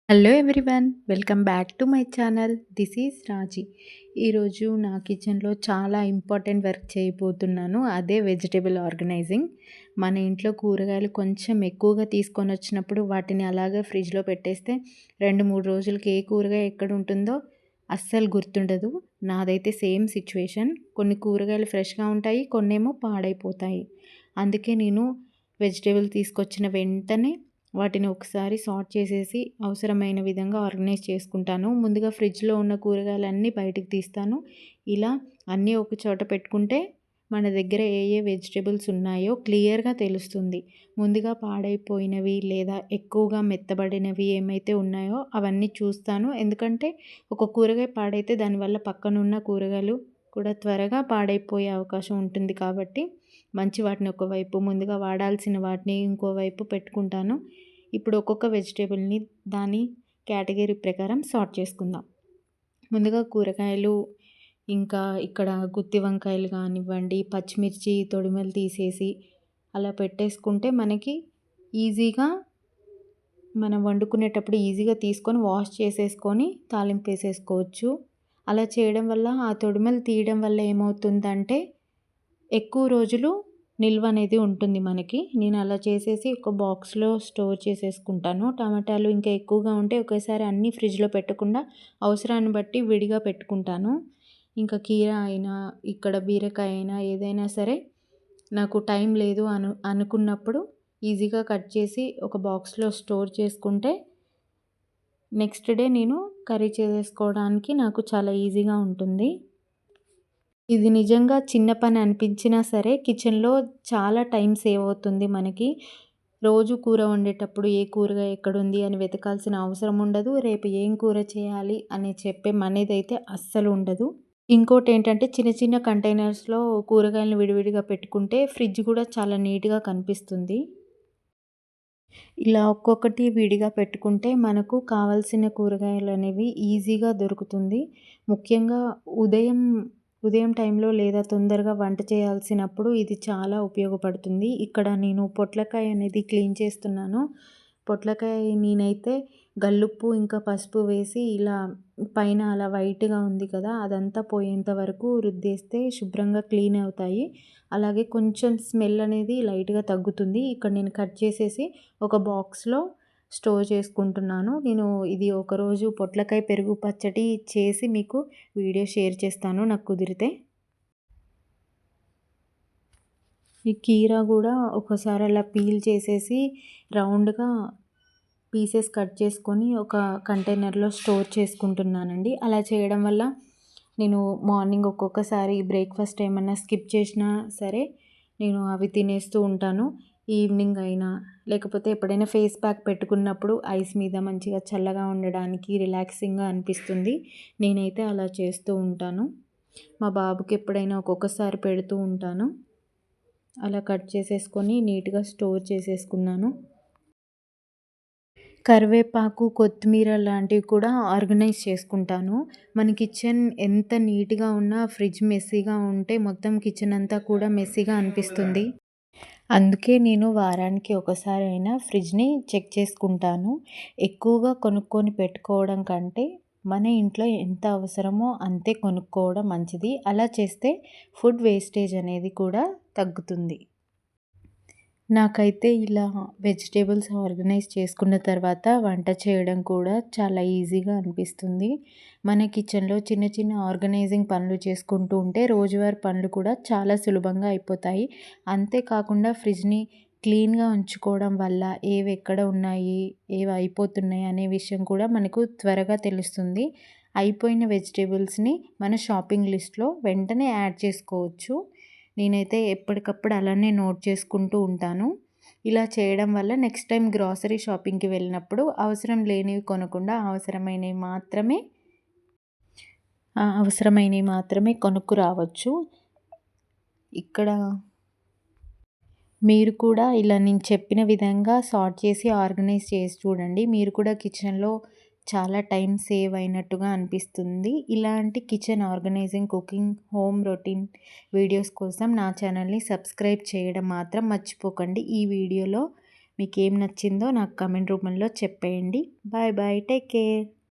Hello everyone, welcome back to my channel. This is Raji. ఈరోజు నా కిచెన్లో చాలా ఇంపార్టెంట్ వర్క్ చేయబోతున్నాను. అదే వెజిటేబుల్ ఆర్గనైజింగ్. మన ఇంట్లో కూరగాయలు కొంచెం ఎక్కువగా తీసుకొని వచ్చినప్పుడు వాటిని అలాగే ఫ్రిడ్జ్లో పెట్టేస్తే 2-3 రోజులకి ఏ కూరగాయ ఎక్కడ ఉంటుందో అస్సలు గుర్తుండదు. నాదైతే సేమ్ సిచ్యువేషన్. కొన్ని కూరగాయలు ఫ్రెష్గా ఉంటాయి, కొన్నేమో పాడైపోతాయి. అందుకే నేను వెజిటేబుల్ తీసుకొచ్చిన వెంటనే వాటిని ఒకసారి సార్ట్ చేసేసి అవసరమైన విధంగా ఆర్గనైజ్ చేసుకుంటాను. ముందుగా ఫ్రిడ్జ్లో ఉన్న కూరగాయలన్నీ బయటికి తీస్తాను. ఇలా అన్నీ ఒక చోట పెట్టుకుంటే మన దగ్గర ఏ ఏ వెజిటేబుల్స్ ఉన్నాయో క్లియర్గా తెలుస్తుంది. ముందుగా పాడైపోయినవి లేదా ఎక్కువగా మెత్తబడినవి ఏమైతే ఉన్నాయో అవన్నీ చూస్తాను. ఎందుకంటే ఒక కూరగాయ పాడైతే దానివల్ల పక్కనున్న కూరగాయలు కూడా త్వరగా పాడైపోయే అవకాశం ఉంటుంది. కాబట్టి మంచి వాటిని ఒకవైపు, ముందుగా వాడాల్సిన వాటిని ఇంకోవైపు పెట్టుకుంటాను. ఇప్పుడు ఒక్కొక్క వెజిటేబుల్ని దాని కేటగిరీ ప్రకారం సార్ట్ చేసుకుందాం. ముందుగా కూరగాయలు, ఇంకా ఇక్కడ గుత్తి వంకాయలు కానివ్వండి, పచ్చిమిర్చి తొడిమలు తీసేసి అలా పెట్టేసుకుంటే మనకి ఈజీగా మనం వండుకునేటప్పుడు ఈజీగా తీసుకొని వాష్ చేసేసుకొని తాలింపు వేసేసుకోవచ్చు. అలా చేయడం వల్ల, ఆ తొడిమలు తీయడం వల్ల ఏమవుతుందంటే ఎక్కువ రోజులు నిల్వ అనేది ఉంటుంది మనకి. నేను అలా చేసేసి ఒక బాక్స్లో స్టోర్ చేసేసుకుంటాను. టమాటాలు ఇంకా ఎక్కువగా ఉంటే ఒకేసారి అన్నీ ఫ్రిడ్జ్లో పెట్టకుండా అవసరాన్ని బట్టి విడిగా పెట్టుకుంటాను. ఇంకా కీరా అయినా, ఇక్కడ బీరకాయ అయినా ఏదైనా సరే నాకు టైం లేదు అనుకున్నప్పుడు ఈజీగా కట్ చేసి ఒక బాక్స్లో స్టోర్ చేసుకుంటే నెక్స్ట్ డే నేను కర్రీ చేసుకోవడానికి నాకు చాలా ఈజీగా ఉంటుంది. ఇది నిజంగా చిన్న పని అనిపించినా సరే కిచెన్లో చాలా టైం సేవ్ అవుతుంది మనకి. రోజు కూర వండేటప్పుడు ఏ కూరగాయ ఎక్కడుంది అని వెతకాల్సిన అవసరం ఉండదు. రేపు ఏం కూర చేయాలి అని చెప్పే మనదైతే అస్సలు ఉండదు. ఇంకోటేంటంటే చిన్న చిన్న కంటైనర్స్‌లో కూరగాయలను విడివిడిగా పెట్టుకుంటే ఫ్రిడ్జ్ కూడా చాలా నీట్‌గా కనిపిస్తుంది. ఇలా ఒక్కొక్కటి విడిగా పెట్టుకుంటే మనకు కావాల్సిన కూరగాయలనేవి ఈజీగా దొరుకుతుంది. ముఖ్యంగా ఉదయం ఉదయం టైంలో లేదా తొందరగా వంట చేయాల్సినప్పుడు ఇది చాలా ఉపయోగపడుతుంది. ఇక్కడ నేను పొట్లకాయ అనేది క్లీన్ చేస్తున్నాను. పొట్లకాయ నేనైతే గల్లుప్పు ఇంకా పసుపు వేసి ఇలా పైన అలా వైట్‌గా ఉంది కదా! అదంతా పోయేంత వరకు రుద్దేస్తే శుభ్రంగా క్లీన్ అవుతాయి. అలాగే కొంచెం స్మెల్ అనేది లైట్‌గా తగ్గుతుంది. ఇక్కడ నేను కట్ చేసేసి ఒక బాక్స్‌లో స్టోర్ చేసుకుంటున్నాను. నేను ఇది ఒకరోజు పొట్లకాయ పెరుగు పచ్చడి చేసి మీకు వీడియో షేర్ చేస్తాను నాకు కుదిరితే. ఈ కీరా కూడా ఒకసారి అలా పీల్ చేసేసి రౌండ్‌గా పీసెస్ కట్ చేసుకొని ఒక కంటైనర్‌లో స్టోర్ చేసుకుంటున్నానండి. అలా చేయడం వల్ల నేను మార్నింగ్ ఒక్కొక్కసారి బ్రేక్‌ఫాస్ట్ ఏమన్నా స్కిప్ చేసినా సరే నేను అవి తినేస్తూ ఉంటాను. ఈవినింగ్ అయినా లేకపోతే ఎప్పుడైనా ఫేస్ ప్యాక్ పెట్టుకున్నప్పుడు ఐస్ మీద మంచిగా చల్లగా ఉండడానికి రిలాక్సింగ్‌గా అనిపిస్తుంది. నేనైతే అలా చేస్తూ ఉంటాను. మా బాబుకి ఎప్పుడైనా ఒక్కొక్కసారి పెడుతూ ఉంటాను. అలా కట్ చేసేసుకొని నీట్‌గా స్టోర్ చేసేసుకున్నాను. కరివేపాకు, కొత్తిమీర లాంటివి కూడా ఆర్గనైజ్ చేసుకుంటాను. మన కిచెన్ ఎంత నీట్‌గా ఉన్నా ఫ్రిడ్జ్ మెస్సీగా ఉంటే మొత్తం కిచెన్ అంతా కూడా మెస్సీగా అనిపిస్తుంది. అందుకే నేను వారానికి ఒకసారి అయినా ఫ్రిడ్జ్‌ని చెక్ చేసుకుంటాను. ఎక్కువగా కొనుక్కొని పెట్టుకోవడం కంటే మన ఇంట్లో ఎంత అవసరమో అంతే కొనుక్కోవడం మంచిది. అలా చేస్తే ఫుడ్ వేస్టేజ్ అనేది కూడా తగ్గుతుంది. నాకైతే ఇలా వెజిటేబుల్స్ ఆర్గనైజ్ చేసుకున్న తర్వాత వంట చేయడం కూడా చాలా ఈజీగా అనిపిస్తుంది. మన కిచెన్లో చిన్న చిన్న ఆర్గనైజింగ్ పనులు చేసుకుంటూ ఉంటే రోజువారీ పనులు కూడా చాలా సులభంగా అయిపోతాయి. అంతేకాకుండా ఫ్రిడ్జ్‌ని క్లీన్‌గా ఉంచుకోవడం వల్ల ఏవి ఎక్కడ ఉన్నాయి, ఏవి అయిపోతున్నాయి అనే విషయం కూడా మనకు త్వరగా తెలుస్తుంది. అయిపోయిన వెజిటేబుల్స్‌ని మన షాపింగ్ లిస్ట్‌లో వెంటనే యాడ్ చేసుకోవచ్చు. నేనైతే ఎప్పటికప్పుడు అలానే నోట్ చేసుకుంటూ ఉంటాను. ఇలా చేయడం వల్ల నెక్స్ట్ టైం గ్రాసరీ షాపింగ్‌కి వెళ్ళినప్పుడు అవసరం లేనివి కొనకుండా అవసరమైనవి మాత్రమే కొనుక్కు రావచ్చు. ఇక్కడ మీరు కూడా ఇలా నేను చెప్పిన విధంగా సార్ట్ చేసి ఆర్గనైజ్ చేసి చూడండి. మీరు కూడా కిచెన్‌లో చాలా టైం సేవ్ అయినట్టుగా అనిపిస్తుంది. ఇలాంటి kitchen organizing, cooking, home routine videos కోసం నా ఛానల్‌ని సబ్స్క్రైబ్ చేయడం మాత్రం మర్చిపోకండి. ఈ వీడియోలో మీకు ఏం నచ్చిందో నాకు కామెంట్ రూపంలో చెప్పేయండి. Bye bye, take care.